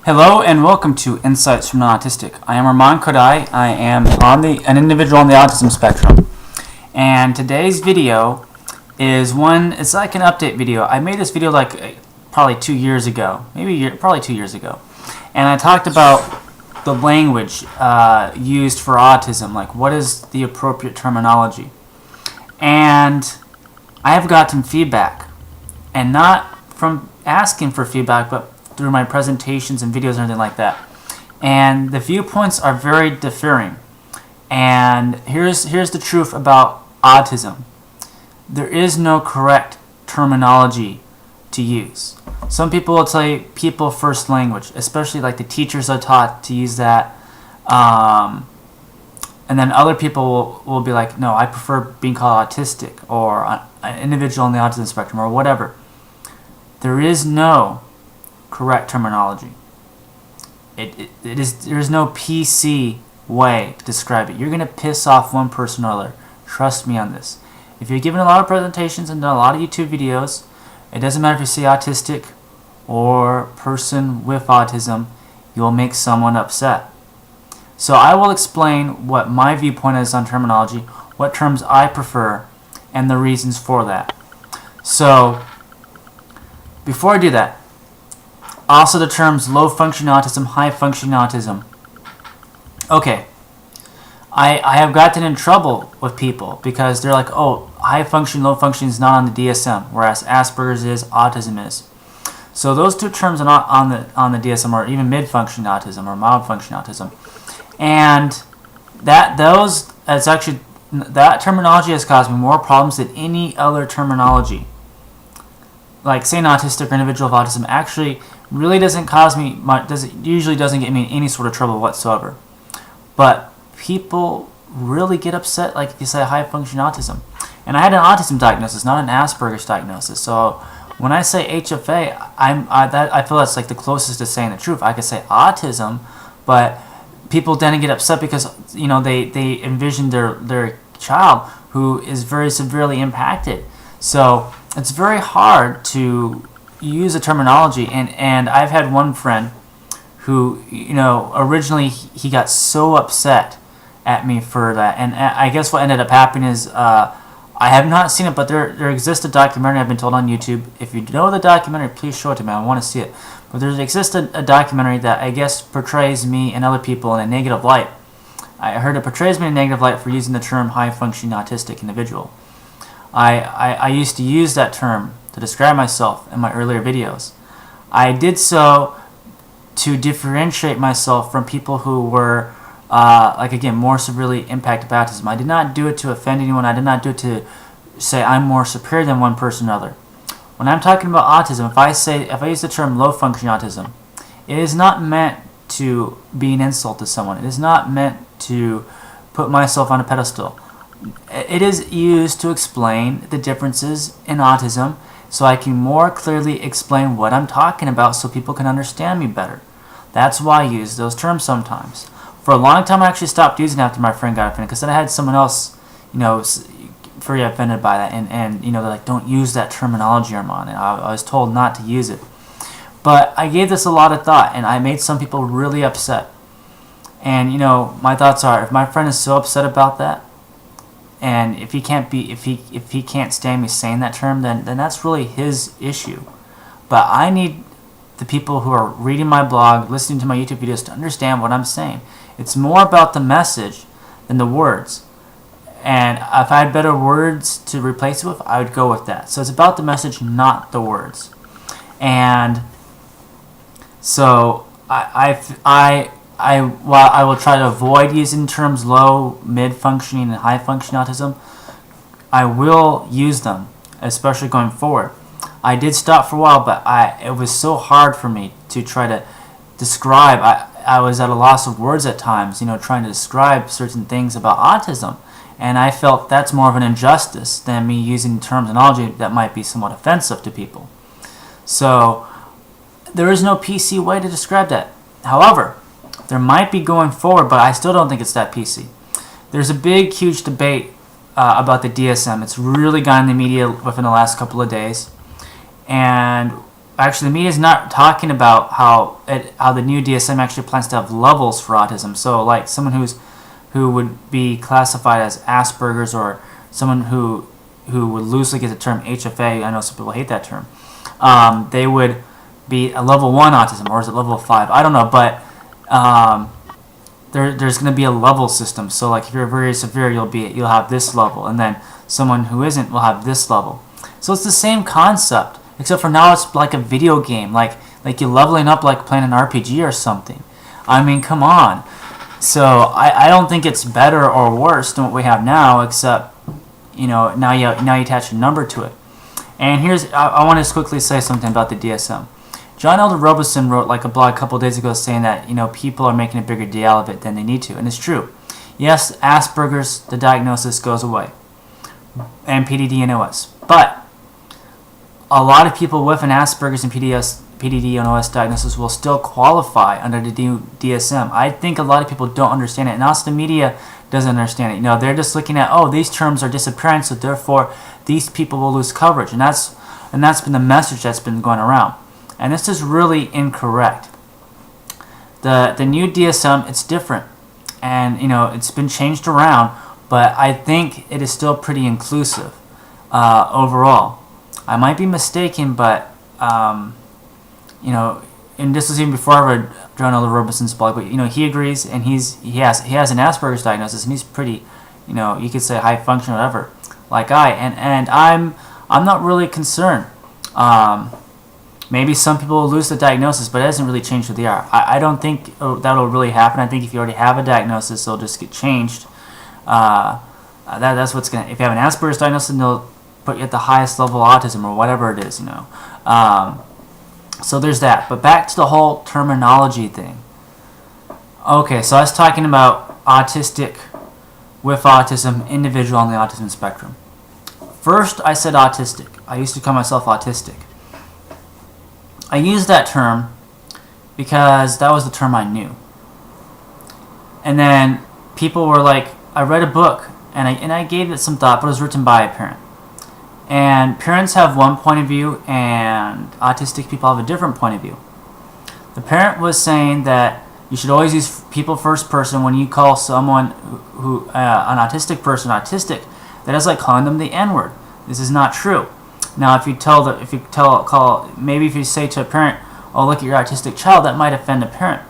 Hello and welcome to Insights from the Autistic. I am Arman Kodai. I am an individual on the autism spectrum. And today's video is it's like an update video. I made this video probably 2 years ago, probably 2 years ago. And I talked about the language used for autism, like what is the appropriate terminology. And I have gotten feedback, and not from asking for feedback, but through my presentations and videos and everything like that. And the viewpoints are very differing. And here's the truth about autism. There is no correct terminology to use. Some people will tell you people first language, especially like the teachers are taught to use that. And then other people will be like, no, I prefer being called autistic or an individual on the autism spectrum or whatever. There is no correct terminology. There's no PC way to describe it. You're going to piss off one person or other. Trust me on this. If you're given a lot of presentations and done a lot of YouTube videos, it doesn't matter if you say autistic or person with autism, you'll make someone upset. So I will explain what my viewpoint is on terminology, what terms I prefer, and the reasons for that. So before I do that, also the terms low functioning autism, high functioning autism. Okay, I have gotten in trouble with people because they're like, oh, high function, low function is not on the DSM, whereas Asperger's is, autism is. So those two terms are not on the DSM, or even mid functioning autism or mild functioning autism. And that terminology has caused me more problems than any other terminology. Like saying autistic or individual of autism actually really doesn't cause me much, usually doesn't get me in any sort of trouble whatsoever. But people really get upset like if you say high functioning autism. And I had an autism diagnosis, not an Asperger's diagnosis. So when I say HFA, I feel that's like the closest to saying the truth. I could say autism, but people then get upset because they envision their child who is very severely impacted. So it's very hard to use a terminology, and I've had one friend who, originally he got so upset at me for that, and I guess what ended up happening is, I have not seen it, but there exists a documentary I've been told on YouTube. If you know the documentary, please show it to me, I want to see it. But there exists a documentary that I guess portrays me and other people in a negative light. I heard it portrays me in a negative light for using the term high functioning autistic individual. I used to use that term to describe myself in my earlier videos. I did so to differentiate myself from people who were, more severely impacted by autism. I did not do it to offend anyone. I did not do it to say I'm more superior than one person or other. When I'm talking about autism, if I use the term low functioning autism, it is not meant to be an insult to someone. It is not meant to put myself on a pedestal. It is used to explain the differences in autism so I can more clearly explain what I'm talking about so people can understand me better. That's why I use those terms sometimes. For a long time I actually stopped using it after my friend got offended, because then I had someone else, very offended by that, and they're like, don't use that terminology, Arman, and I was told not to use it. But I gave this a lot of thought, and I made some people really upset. And my thoughts are, if my friend is so upset about that, and if he can't stand me saying that term, then that's really his issue. But I need the people who are reading my blog, listening to my YouTube videos, to understand what I'm saying. It's more about the message than the words. And if I had better words to replace it with, I would go with that. So it's about the message, not the words. And so while I will try to avoid using terms low, mid-functioning, and high-functioning autism, I will use them, especially going forward. I did stop for a while, but it was so hard for me to try to describe. I was at a loss of words at times, trying to describe certain things about autism. And I felt that's more of an injustice than me using terminology that might be somewhat offensive to people. So there is no PC way to describe that. However, there might be going forward, but I still don't think it's that PC. There's a big, huge debate about the DSM. It's really gotten in the media within the last couple of days. And actually the media is not talking about how the new DSM actually plans to have levels for autism. So like someone who would be classified as Asperger's, or someone who would loosely get the term HFA. I know some people hate that term. They would be a level 1 autism, or is it level 5? I don't know, but there's going to be a level system. So like if you're very severe, you'll have this level, and then someone who isn't will have this level. So it's the same concept, except for now it's like a video game, like you're leveling up like playing an RPG or something. I mean, come on. So I don't think it's better or worse than what we have now, except now you attach a number to it. And I want to just quickly say something about the DSM. John Elder Robison wrote like a blog a couple of days ago saying that people are making a bigger deal out of it than they need to, and it's true. Yes, Asperger's, the diagnosis goes away, and PDD and OS, but a lot of people with an Asperger's and PDD and OS diagnosis will still qualify under the new DSM. I think a lot of people don't understand it, and also the media doesn't understand it. They're just looking at, oh, these terms are disappearing, so therefore these people will lose coverage, and that's been the message that's been going around. And this is really incorrect. The new DSM, it's different, and it's been changed around, but I think it is still pretty inclusive overall. I might be mistaken, but and this was even before I read John Elder Robison's blog, but he agrees, and he has an Asperger's diagnosis, and he's pretty, you could say high function or whatever, like and I'm not really concerned. Maybe some people will lose the diagnosis, but it doesn't really change who they are. I don't think that'll really happen. I think if you already have a diagnosis, it'll just get changed. That's what's gonna. If you have an Asperger's diagnosis, then they'll put you at the highest level of autism or whatever it is. So there's that. But back to the whole terminology thing. Okay, so I was talking about autistic, with autism, individual on the autism spectrum. First, I said autistic. I used to call myself autistic. I used that term because that was the term I knew. And then people were like, I read a book and I gave it some thought, but it was written by a parent. And parents have one point of view and autistic people have a different point of view. The parent was saying that you should always use people first person when you call someone who an autistic person autistic. That is like calling them the N-word. This is not true. Now, if you say to a parent, "Oh, look at your autistic child," that might offend a parent.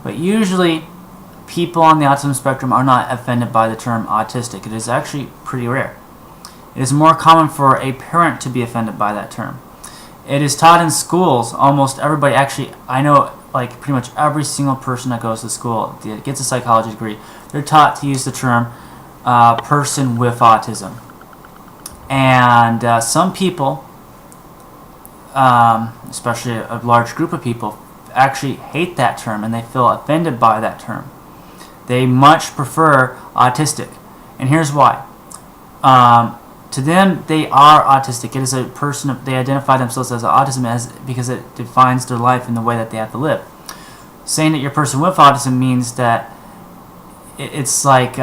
But usually, people on the autism spectrum are not offended by the term autistic. It is actually pretty rare. It is more common for a parent to be offended by that term. It is taught in schools. Almost everybody, actually, I know, like pretty much every single person that goes to school that gets a psychology degree, they're taught to use the term person with autism. And some people, especially a large group of people, actually hate that term and they feel offended by that term. They much prefer autistic. And here's why. To them, they are autistic. It is a person, they identify themselves as autism because it defines their life and the way that they have to live. Saying that you're a person with autism means that it's like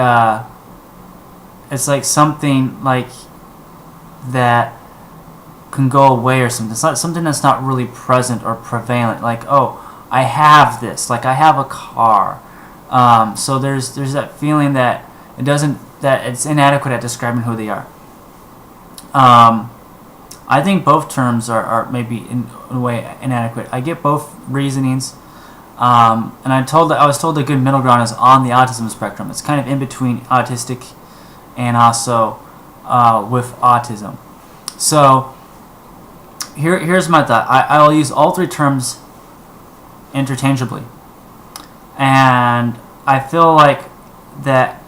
something like that can go away or something. It's not something that's not really present or prevalent. Like, oh, I have this. Like, I have a car. So there's that feeling that it's inadequate at describing who they are. I think both terms are maybe in a way inadequate. I get both reasonings. And I was told a good middle ground is on the autism spectrum. It's kind of in between autistic and also with autism. So here's my thought. I'll use all three terms interchangeably, and I feel like that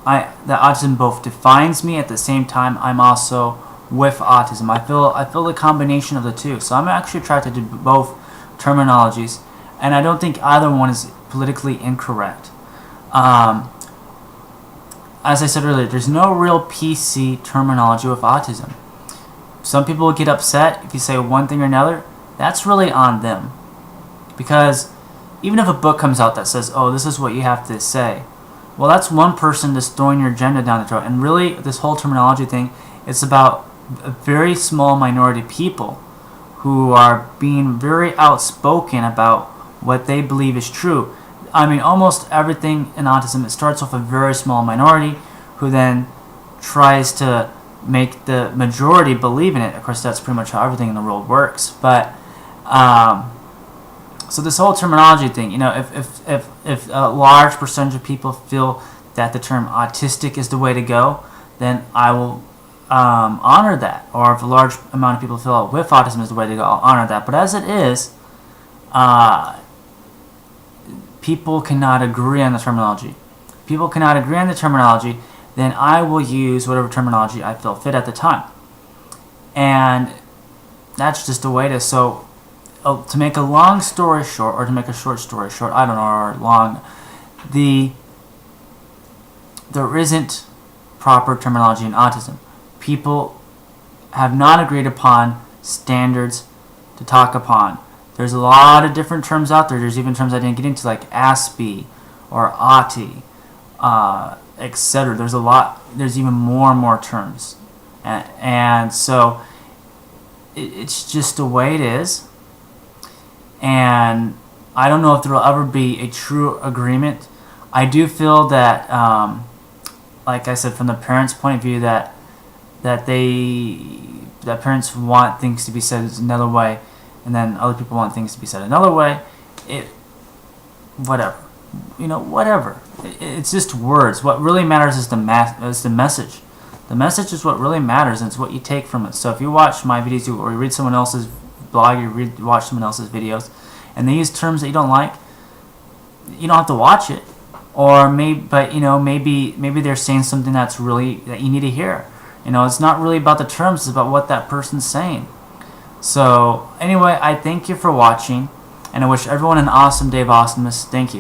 autism both defines me at the same time. I'm also with autism. I feel the combination of the two. So I'm actually attracted to both terminologies, and I don't think either one is politically incorrect. As I said earlier, there's no real PC terminology with autism. Some people will get upset if you say one thing or another. That's really on them. Because even if a book comes out that says, oh, this is what you have to say, well, that's one person just throwing your agenda down the throat. And really, this whole terminology thing, it's about a very small minority of people who are being very outspoken about what they believe is true. I mean, almost everything in autism, it starts off a very small minority who then tries to make the majority believe in it. Of course, that's pretty much how everything in the world works. But so this whole terminology thing, if a large percentage of people feel that the term autistic is the way to go, then I will honor that. Or if a large amount of people feel with autism is the way to go, I'll honor that. But as it is, people cannot agree on the terminology. People cannot agree on the terminology, then I will use whatever terminology I feel fit at the time. And that's just the way it is. So to make a long story short, or to make a short story short, I don't know, or long, there isn't proper terminology in autism. People have not agreed upon standards to talk upon. There's a lot of different terms out there. There's even terms I didn't get into, like ASPE or AUTI, etc. There's a lot. There's even more and more terms, and so it's just the way it is. And I don't know if there will ever be a true agreement. I do feel that, like I said, from the parents' point of view, that parents want things to be said another way, and then other people want things to be said another way. Whatever. It's just words. What really matters is the message. The message is what really matters, and it's what you take from it. So if you watch my videos, or you read someone else's blog, you watch someone else's videos, and they use terms that you don't like, you don't have to watch it. Or maybe they're saying something that you need to hear. It's not really about the terms; it's about what that person's saying. So anyway, I thank you for watching, and I wish everyone an awesome day of awesomeness. Thank you.